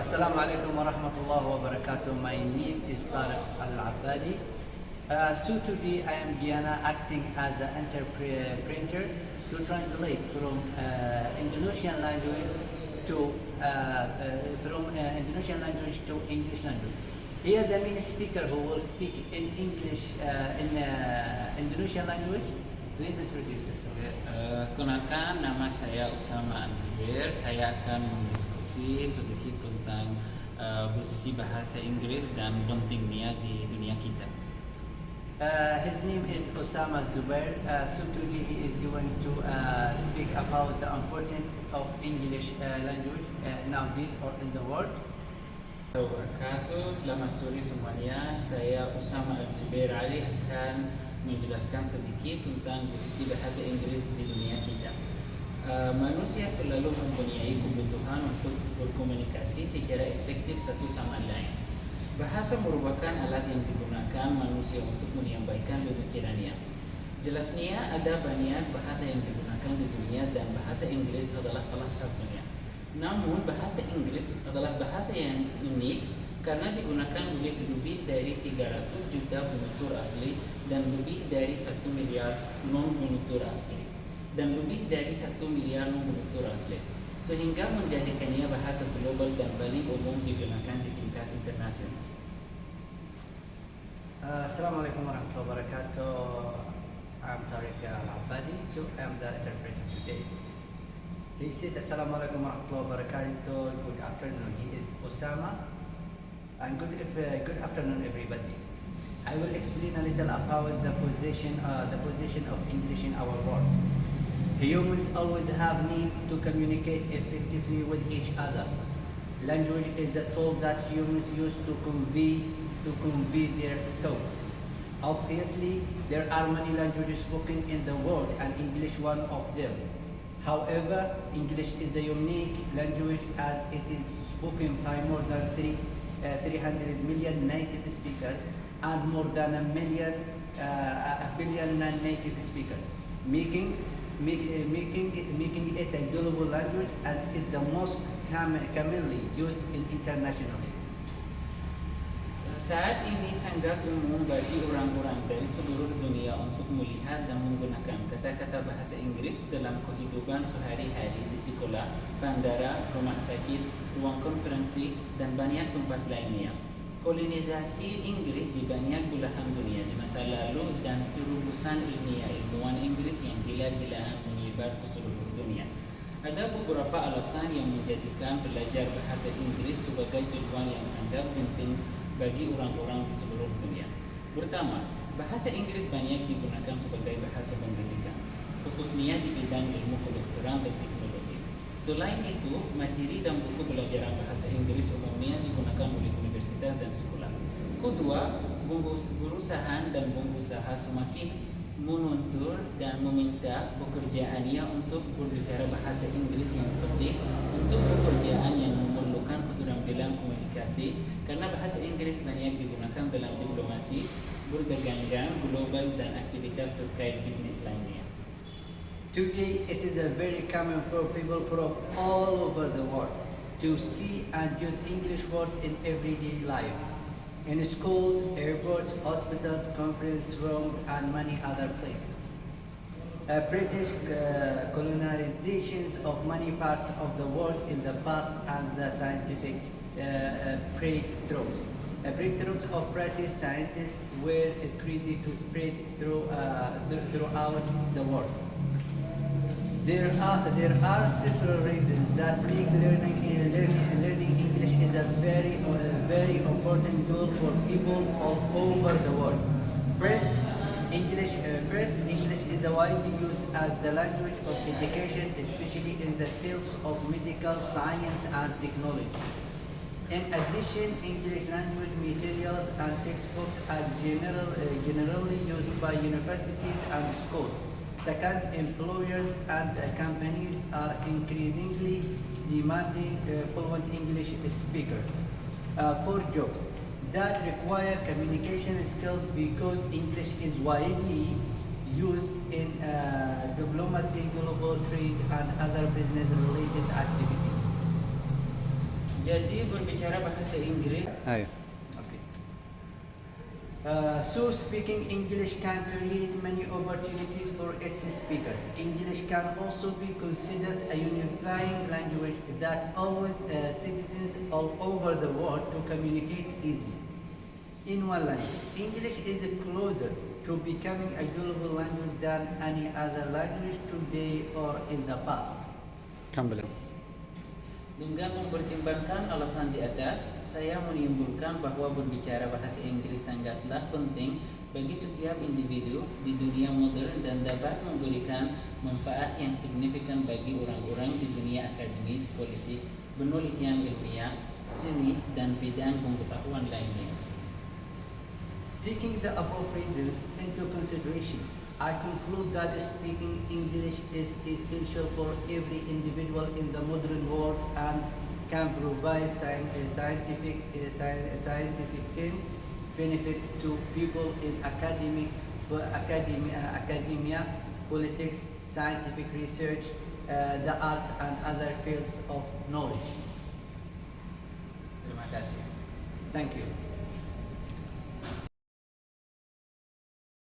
Assalamu alaikum wa rahmatullahi wa barakatuh. My name is Tariq Al-Abadi. So today I am Diana acting as the interpreter to translate from Indonesian language to English language. Here the main speaker who will speak in English in Indonesian language. Please introduce yourself. Kenalkan, nama saya Usama Al-Zubair. Saya akan mendiskusi sedikit tentang posisi bahasa Inggris dan pentingnya di dunia kita. His name is Osama Zubair. So today he is going to speak about the importance of English language nowadays or in the world. Wabarakatuh. Selamat sore semuanya. Saya Usama Al-Zubair Ali akan menjelaskan sedikit tentang posisi bahasa Inggris di dunia kita. Manusia selalu mempunyai kebutuhan untuk berkomunikasi secara efektif satu sama lain. Bahasa merupakan alat yang digunakan manusia untuk menyampaikan pemikirannya. Jelasnya ada banyak bahasa yang digunakan di dunia dan bahasa Inggris adalah salah satunya. Namun bahasa Inggris adalah bahasa yang unik karena digunakan oleh lebih dari 300 juta penutur asli dan lebih dari 1 miliar non-penutur asli sehingga menjadikannya bahasa global dan paling umum digunakan di tingkat internasional. Assalamualaikum warahmatullahi wabarakatuh. I'm Tariq Al-Abadi, so I'm the interpreter today. He said Assalamualaikum warahmatullahi wabarakatuh. Good afternoon. He is Osama. And good afternoon, everybody. I will explain a little about the position of English in our world. Humans always have need to communicate effectively with each other. Language is the tool that humans use to convey their thoughts. Obviously, there are many languages spoken in the world, and English one of them. However, English is a unique language as it is spoken by more than 300 million native speakers and more than a billion non-native speakers, making it a global language and is the most commonly used internationally. Saat ini sangat umum bagi orang-orang dari seluruh dunia untuk melihat dan menggunakan kata-kata bahasa Inggris dalam kehidupan sehari-hari di sekolah, bandara, rumah sakit, ruang konferensi, dan banyak tempat lainnya. Kolonisasi Inggris di banyak belahan dunia di masa lalu dan terobosan ilmuwan Inggris yang gila-gilaan menyebar ke seluruh dunia. Ada beberapa alasan yang menjadikan belajar bahasa Inggris sebagai tujuan yang sangat penting bagi orang-orang di seluruh dunia. Pertama, bahasa Inggris banyak digunakan sebagai bahasa pendidikan, khususnya di bidang ilmu kedokteran dan teknologi. Selain itu, materi dan buku pelajaran bahasa Inggris umumnya digunakan oleh universitas dan sekolah. Kedua, perusahaan dan pengusaha semakin menuntut dan meminta pekerjaannya untuk berbicara bahasa Inggris yang fasih untuk pekerjaan yang memerlukan keterampilan komunikasi karena bahasa Inggris banyak digunakan dalam diplomasi, perdagangan global dan aktivitas terkait bisnis lainnya. Today, it is very common for people from all over the world to see and use English words in everyday life. In schools, airports, hospitals, conference rooms, and many other places. British colonizations of many parts of the world in the past and the scientific breakthroughs of British scientists were crazy to spread throughout the world. There are several reasons that make learning English is a very important goal for people all over the world. First, English is widely used as the language of education, especially in the fields of medical science and technology. In addition, English language materials and textbooks are generally used by universities and schools. Second, employers and companies are increasingly demanding fluent English speakers for jobs that require communication skills because English is widely used in diplomacy, global trade, and other business-related activities. Jadi berbicara bahasa Inggris, Ayo. Okay. So speaking English can create many opportunities for its speakers. English can also be considered a unifying language that allows citizens all over the world to communicate easily. In one language, English is closer to becoming a global language than any other language today or in the past. Kembali. dengan mempertimbangkan alasan di atas, saya menyimpulkan bahwa berbicara bahasa Inggris sangatlah penting bagi setiap individu di dunia modern dan dapat memberikan manfaat yang signifikan bagi orang-orang di dunia akademis, politik, penelitian ilmiah, seni, dan bidang pengetahuan lainnya. Taking the above reasons into consideration, I conclude that speaking English is essential for every individual in the modern world and can provide scientific benefits to people in academia, politics, scientific research, the arts, and other fields of knowledge. Terima kasih. Thank you.